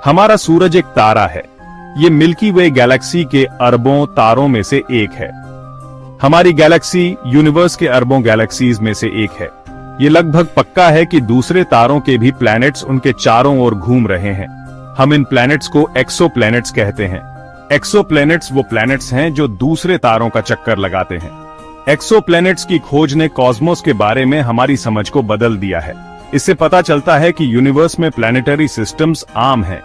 हमारा सूरज एक तारा है। ये मिल्की वे गैलेक्सी के अरबों तारों में से एक है। हमारी गैलेक्सी यूनिवर्स के अरबों गैलेक्सीज में से एक है। ये लगभग पक्का है कि दूसरे तारों के भी प्लैनेट्स उनके चारों ओर घूम रहे हैं। हम इन प्लैनेट्स को एक्सोप्लैनेट्स कहते हैं। एक्सोप्लैनेट्स वो प्लैनेट्स हैं जो दूसरे तारों का चक्कर लगाते हैं। एक्सोप्लैनेट्स की खोज ने कॉस्मोस के बारे में हमारी समझ को बदल दिया है। इससे पता चलता है कि यूनिवर्स में प्लैनेटरी सिस्टम्स आम हैं।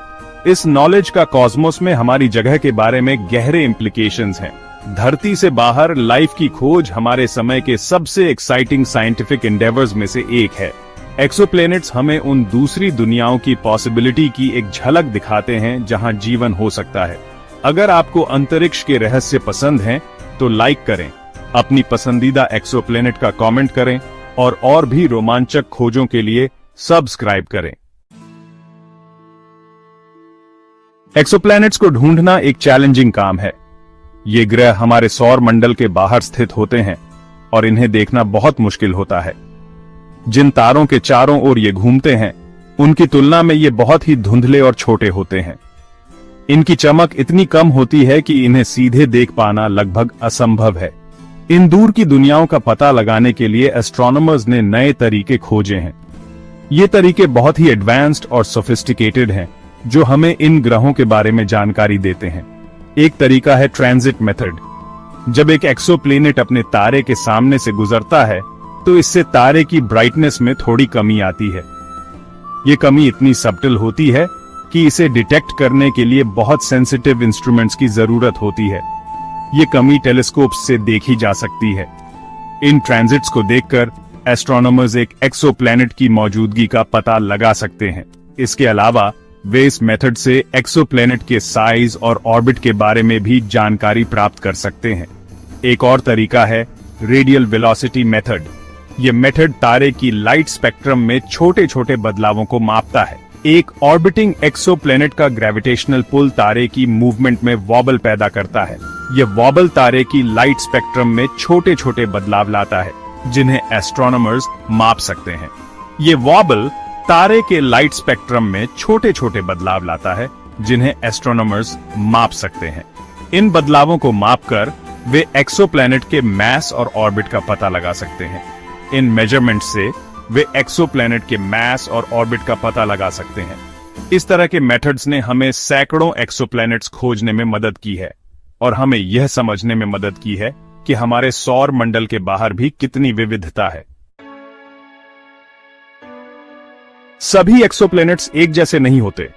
इस नॉलेज का कॉस्मोस में हमारी जगह के बारे में गहरे इम्प्लीकेशंस हैं। धरती से बाहर लाइफ की खोज हमारे समय के सबसे एक्साइटिंग साइंटिफिक एंडेवर्स में से एक है। एक्सोप्लैनेट्स हमें उन दूसरी दुनियाओं की पॉसिबिलिटी की एक झलक दिखाते हैं जहां जीवन हो सकता है। अगर आपको अंतरिक्ष के रहस्य पसंद हैं, तो लाइक करें, अपनी पसंदीदा एक्सोप्लैनेट का कमेंट करें और भी रोमांचक खोजों के लिए सब्सक्राइब करें। एक्सोप्लैनेट्स को ढूंढना एक चैलेंजिंग काम है। ये ग्रह हमारे सौर मंडल के बाहर स्थित होते हैं और इन्हें देखना बहुत मुश्किल होता है। जिन तारों के चारों ओर ये घूमते हैं, उनकी तुलना में ये बहुत ही धुंधले और छोटे होते हैं। इनकी चमक इतनी कम होती है कि इन्हें सीधे देख पाना लगभग असंभव है। इन दूर की दुनियाओं का पता लगाने के लिए एस्ट्रोनॉमर्स ने नए तरीके खोजे हैं। ये तरीके बहुत ही एडवांस्ड और सोफिस्टिकेटेड हैं, जो हमें इन ग्रहों के बारे में जानकारी देते हैं। एक तरीका है ट्रांजिट मेथड। जब एक एक्सोप्लैनेट अपने तारे के सामने से गुजरता है, तो इससे तारे की ब्राइटनेस में थोड़ी कमी आती है। ये कमी इतनी सब्टल होती है कि इसे डिटेक्ट करने के लिए बहुत सेंसिटिव इंस्ट्रूमेंट्स की जरूरत होती है। ये कमी टेलीस्कोप से देखी जा सकती है। इन ट्रांजिट्स को देखकर एस्ट्रोनॉमर्स एक एक्सोप्लैनेट की मौजूदगी का पता लगा सकते हैं। इसके अलावा वे इस मेथड से एक्सोप्लैनेट के साइज और ऑर्बिट के बारे में भी जानकारी प्राप्त कर सकते हैं। एक और तरीका है रेडियल वेलोसिटी मेथड। यह मेथड तारे की लाइट स्पेक्ट्रम में छोटे छोटे बदलावों को मापता है। एक ऑर्बिटिंग एक्सोप्लैनेट का ग्रेविटेशनल पुल तारे की मूवमेंट में वॉबल पैदा करता है। यह वॉबल तारे की लाइट स्पेक्ट्रम में छोटे छोटे बदलाव लाता है, जिन्हें एस्ट्रोनॉमर्स माप सकते हैं। ये वॉबल तारे के लाइट स्पेक्ट्रम में छोटे छोटे बदलाव लाता है, जिन्हें एस्ट्रोनॉमर्स माप सकते हैं। इन बदलावों को मापकर वे एक्सोप्लैनेट के मास और ऑर्बिट का पता लगा सकते हैं। इन मेजरमेंट से वे एक्सोप्लैनेट के मास और ऑर्बिट का पता लगा सकते हैं। इस तरह के मेथड्स ने हमें सैकड़ों एक्सोप्लैनेट्स खोजने में मदद की है और हमें यह समझने में मदद की है कि हमारे सौर मंडल के बाहर भी कितनी विविधता है। सभी एक्सोप्लैनेट्स एक जैसे नहीं होते।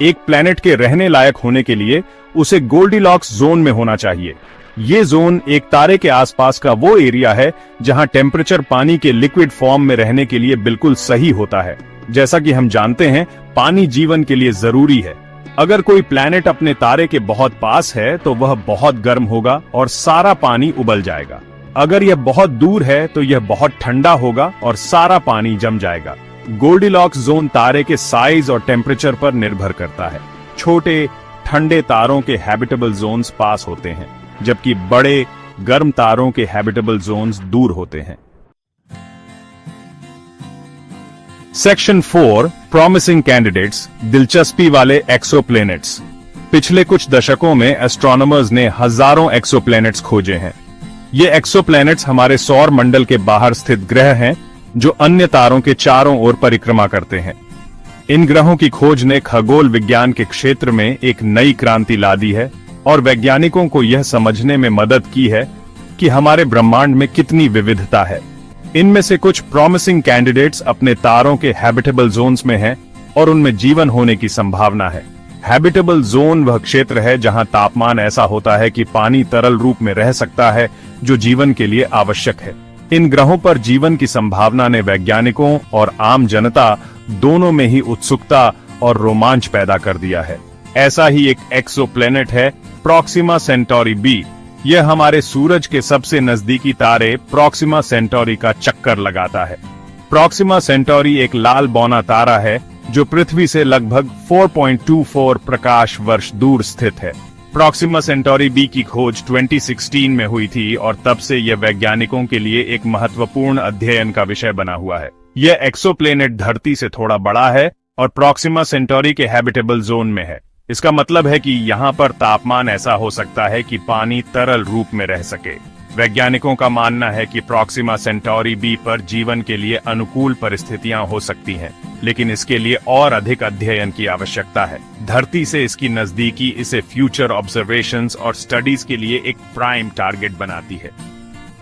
एक प्लैनेट के रहने लायक होने के लिए उसे गोल्डीलॉक्स जोन में होना चाहिए। ये जोन एक तारे के आसपास का वो एरिया है जहां टेम्परेचर पानी के लिक्विड फॉर्म में रहने के लिए बिल्कुल सही होता है। जैसा कि हम जानते हैं, पानी जीवन के लिए जरूरी है। अगर कोई प्लैनेट अपने तारे के बहुत पास है, तो वह बहुत गर्म होगा और सारा पानी उबल जाएगा। अगर यह बहुत दूर है, तो यह बहुत ठंडा होगा और सारा पानी जम जाएगा। गोल्डीलॉक्स जोन तारे के साइज और टेम्परेचर पर निर्भर करता है। छोटे ठंडे तारों के हैबिटेबल जोन्स पास होते हैं, जबकि बड़े गर्म तारों के हैबिटेबल जोन्स दूर होते हैं। सेक्शन 4 प्रॉमिसिंग कैंडिडेट्स, दिलचस्पी वाले एक्सोप्लैनेट्स। पिछले कुछ दशकों में एस्ट्रोनॉमर्स ने हजारों एक्सोप्लैनेट्स खोजे हैं। ये एक्सोप्लैनेट्स हमारे सौर मंडल के बाहर स्थित ग्रह हैं, जो अन्य तारों के चारों ओर परिक्रमा करते हैं। इन ग्रहों की खोज ने खगोल विज्ञान के क्षेत्र में एक नई क्रांति ला दी है और वैज्ञानिकों को यह समझने में मदद की है कि हमारे ब्रह्मांड में कितनी विविधता है। इनमें से कुछ प्रॉमिसिंग कैंडिडेट्स अपने तारों के हैबिटेबल जोन्स में हैं और उनमें जीवन होने की संभावना है। हैबिटेबल जोन वह क्षेत्र है जहां तापमान ऐसा होता है कि पानी तरल रूप में रह सकता है, जो जीवन के लिए आवश्यक है। इन ग्रहों पर जीवन की संभावना ने वैज्ञानिकों और आम जनता दोनों में ही उत्सुकता और रोमांच पैदा कर दिया है। ऐसा ही एक एक्सोप्लैनेट है प्रॉक्सिमा सेंटोरी बी। यह हमारे सूरज के सबसे नजदीकी तारे प्रॉक्सिमा सेंटोरी का चक्कर लगाता है। प्रॉक्सिमा सेंटोरी एक लाल बौना तारा है जो पृथ्वी से लगभग 4.24 प्रकाश वर्ष दूर स्थित है। प्रॉक्सिमा सेंटोरी बी की खोज 2016 में हुई थी और तब से यह वैज्ञानिकों के लिए एक महत्वपूर्ण अध्ययन का विषय बना हुआ है। यह एक्सोप्लैनेट धरती से थोड़ा बड़ा है और प्रॉक्सिमा सेंटोरी के हैबिटेबल जोन में है। इसका मतलब है कि यहाँ पर तापमान ऐसा हो सकता है कि पानी तरल रूप में रह सके। वैज्ञानिकों का मानना है कि प्रॉक्सिमा सेंटोरी बी पर जीवन के लिए अनुकूल परिस्थितियां हो सकती हैं, लेकिन इसके लिए और अधिक अध्ययन की आवश्यकता है। धरती से इसकी नजदीकी इसे फ्यूचर ऑब्जर्वेशंस और स्टडीज के लिए एक प्राइम टारगेट बनाती है।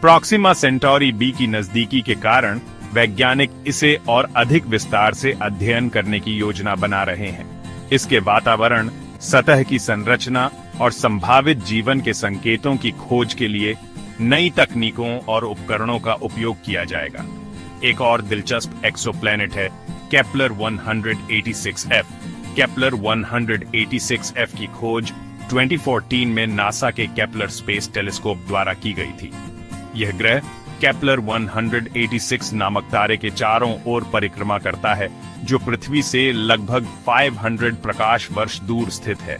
प्रॉक्सिमा सेंटोरी बी की नजदीकी के कारण वैज्ञानिक इसे और अधिक विस्तार से अध्ययन करने की योजना बना रहे हैं। इसके वातावरण, सतह की संरचना और संभावित जीवन के संकेतों की खोज के लिए नई तकनीकों और उपकरणों का उपयोग किया जाएगा। एक और दिलचस्प एक्सोप्लैनेट है केपलर 186f। केपलर 186f की खोज 2014 में नासा के केपलर स्पेस टेलीस्कोप द्वारा की गई थी। यह ग्रह केपलर 186 नामक तारे के चारों ओर परिक्रमा करता है, जो पृथ्वी से लगभग 500 प्रकाश वर्ष दूर स्थित है।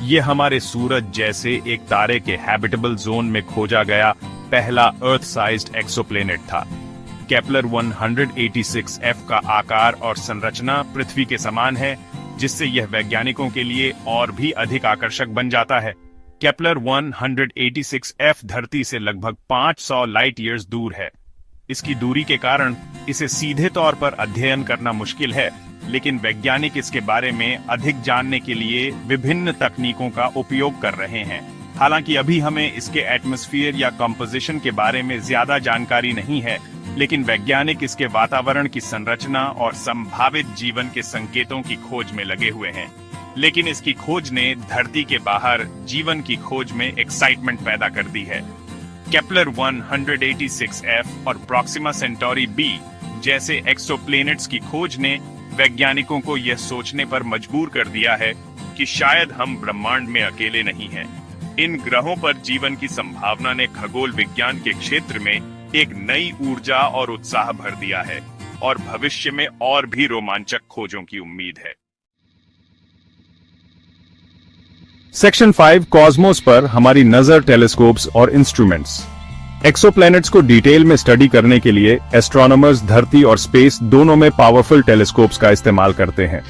ये हमारे सूरज जैसे एक तारे के हैबिटेबल जोन में खोजा गया पहला अर्थ साइज्ड एक्सोप्लैनेट था। केपलर 186f का आकार और संरचना पृथ्वी के समान है, जिससे यह वैज्ञानिकों के लिए और भी अधिक आकर्षक बन जाता है। केपलर 186f धरती से लगभग 500 लाइट ईयर्स दूर है। इसकी दूरी के कारण इसे सीधे तौर पर अध्ययन करना मुश्किल है, लेकिन वैज्ञानिक इसके बारे में अधिक जानने के लिए विभिन्न तकनीकों का उपयोग कर रहे हैं। हालांकि अभी हमें इसके एटमॉस्फेयर या कंपोजिशन के बारे में ज्यादा जानकारी नहीं है, लेकिन वैज्ञानिक इसके वातावरण की संरचना और संभावित जीवन के संकेतों की खोज में लगे हुए हैं। लेकिन इसकी खोज ने धरती के बाहर जीवन की खोज में एक्साइटमेंट पैदा कर दी है। केपलर 186f और प्रॉक्सिमा सेंटोरी बी जैसे एक्सोप्लैनेट्स की खोज ने वैज्ञानिकों को यह सोचने पर मजबूर कर दिया है कि शायद हम ब्रह्मांड में अकेले नहीं हैं। इन ग्रहों पर जीवन की संभावना ने खगोल विज्ञान के क्षेत्र में एक नई ऊर्जा और उत्साह भर दिया है, और भविष्य में और भी रोमांचक खोजों की उम्मीद है। सेक्शन 5 कॉस्मोस पर हमारी नजर, टेलीस्कोप्स और इंस्ट्रूमेंट्स। एक्सोप्लैनेट्स को डिटेल में स्टडी करने के लिए एस्ट्रोनॉमर्स धरती और स्पेस दोनों में पावरफुल टेलीस्कोप्स का इस्तेमाल करते हैं।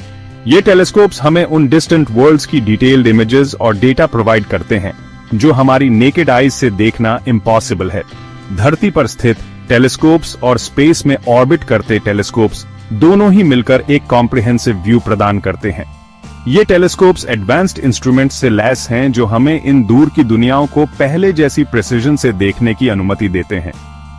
ये टेलीस्कोप्स हमें उन डिस्टेंट वर्ल्ड्स की डिटेल्ड इमेजेस और डेटा प्रोवाइड करते हैं जो हमारी नेकेड आईज से देखना इम्पॉसिबल है। धरती पर स्थित टेलीस्कोप्स और स्पेस में ऑर्बिट करते टेलीस्कोप्स दोनों ही मिलकर एक कॉम्प्रिहेंसिव व्यू प्रदान करते हैं। ये टेलीस्कोप्स एडवांस्ड इंस्ट्रूमेंट्स से लैस हैं जो हमें इन दूर की दुनियाओं को पहले जैसी प्रिसिजन से देखने की अनुमति देते हैं।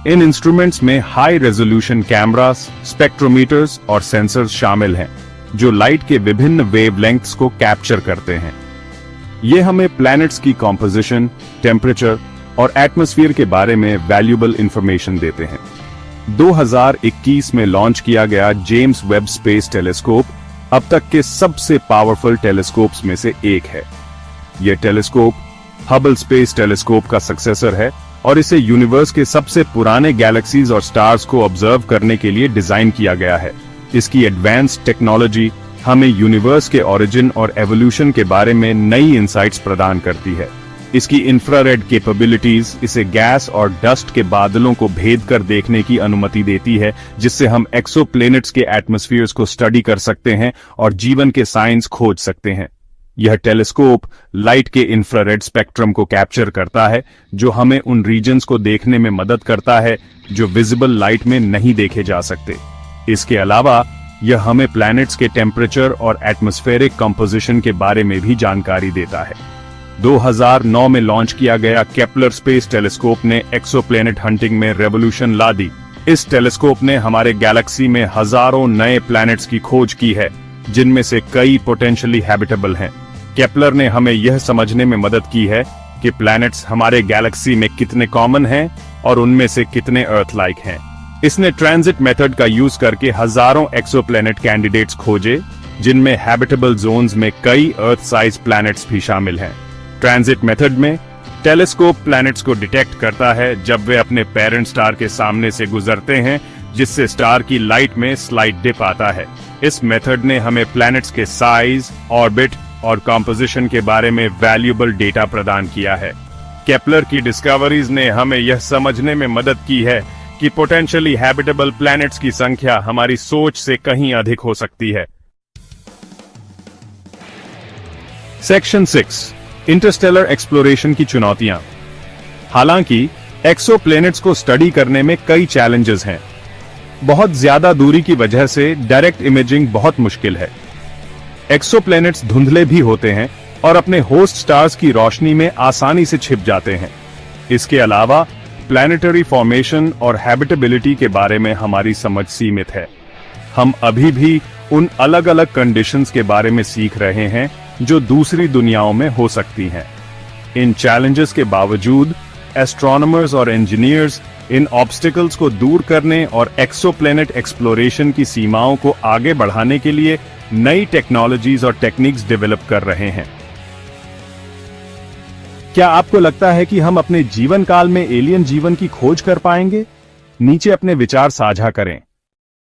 इन इंस्ट्रूमेंट्स में हाई रेजोल्यूशन कैमरास, स्पेक्ट्रोमीटर्स और सेंसर्स शामिल हैं, जो लाइट के विभिन्न वेवलेंथ्स को कैप्चर करते हैं। ये हमें प्लैनेट्स की कॉम्पोजिशन, टेम्परेचर और एटमॉस्फेयर के बारे में वैल्यूएबल इंफॉर्मेशन देते हैं। 2021 में लॉन्च किया गया जेम्स वेब स्पेस टेलीस्कोप अब तक के सबसे पावरफुल टेलीस्कोप्स में से एक है। यह टेलीस्कोप हबल स्पेस टेलीस्कोप का सक्सेसर है और इसे यूनिवर्स के सबसे पुराने गैलेक्सीज और स्टार्स को ऑब्जर्व करने के लिए डिजाइन किया गया है। इसकी एडवांस्ड टेक्नोलॉजी हमें यूनिवर्स के ओरिजिन और एवोल्यूशन के बारे में नई इंसाइट्स प्रदान करती है। इसकी इंफ्रारेड कैपेबिलिटीज इसे गैस और डस्ट के बादलों को भेद कर देखने की अनुमति देती है, जिससे हम एक्सोप्लैनेट्स के एटमॉस्फेयर्स को स्टडी कर सकते हैं और जीवन के साइंस खोज सकते हैं। यह टेलीस्कोप लाइट के इंफ्रारेड स्पेक्ट्रम को कैप्चर करता है, जो हमें उन रीजन्स को देखने में मदद करता है जो विजिबल लाइट में नहीं देखे जा सकते। इसके अलावा यह हमें प्लैनेट्स के टेम्परेचर और एटमॉस्फेरिक कंपोजिशन के बारे में भी जानकारी देता है। 2009 में लॉन्च किया गया केपलर स्पेस टेलीस्कोप ने एक्सोप्लैनेट हंटिंग में रेवोल्यूशन ला दी। इस टेलीस्कोप ने हमारे गैलेक्सी में हजारों नए प्लैनेट्स की खोज की है, जिनमें से कई पोटेंशियली हैबिटेबल हैं। केपलर ने हमें यह समझने में मदद की है कि प्लैनेट्स हमारे गैलेक्सी में कितने कॉमन हैं और उनमें से कितने अर्थ लाइक हैं। इसने ट्रांजिट मेथड का यूज करके हजारों एक्सोप्लैनेट कैंडिडेट्स खोजे, जिनमें हैबिटेबल जोन्स में कई अर्थ साइज प्लैनेट्स भी शामिल हैं। ट्रांजिट मेथड में टेलीस्कोप प्लैनेट्स को डिटेक्ट करता है जब वे अपने पेरेंट स्टार के सामने से गुजरते हैं, जिससे स्टार की लाइट में स्लाइट डिप आता है। इस मेथड ने हमें प्लैनेट्स के साइज, ऑर्बिट और कंपोजिशन के बारे में वैल्यूएबल डेटा प्रदान किया है। केपलर की डिस्कवरीज ने हमें यह समझने में मदद की है कि पोटेंशियली हैबिटेबल प्लैनेट्स की संख्या हमारी सोच से कहीं अधिक हो सकती है। सेक्शन 6 इंटरस्टेलर एक्सप्लोरेशन की चुनौतियां। हालांकि एक्सोप्लैनेट्स को स्टडी करने में कई चैलेंजेस हैं। बहुत ज्यादा दूरी की वजह से डायरेक्ट इमेजिंग बहुत मुश्किल है। एक्सोप्लैनेट्स धुंधले भी होते हैं और अपने होस्ट स्टार्स की रोशनी में आसानी से छिप जाते हैं। इसके अलावा प्लैनेटरी फॉर्मेशन और हैबिटेबिलिटी के बारे में हमारी समझ सीमित है। हम अभी भी उन अलग अलग कंडीशंस के बारे में सीख रहे हैं जो दूसरी दुनियाओं में हो सकती हैं। इन चैलेंजेस के बावजूद एस्ट्रोनॉमर्स और इंजीनियर्स इन ऑब्स्टिकल्स को दूर करने और एक्सोप्लैनेट एक्सप्लोरेशन की सीमाओं को आगे बढ़ाने के लिए नई टेक्नोलॉजीज और टेक्निक्स डेवलप कर रहे हैं। क्या आपको लगता है कि हम अपने जीवन काल में एलियन जीवन की खोज कर पाएंगे? नीचे अपने विचार साझा करें।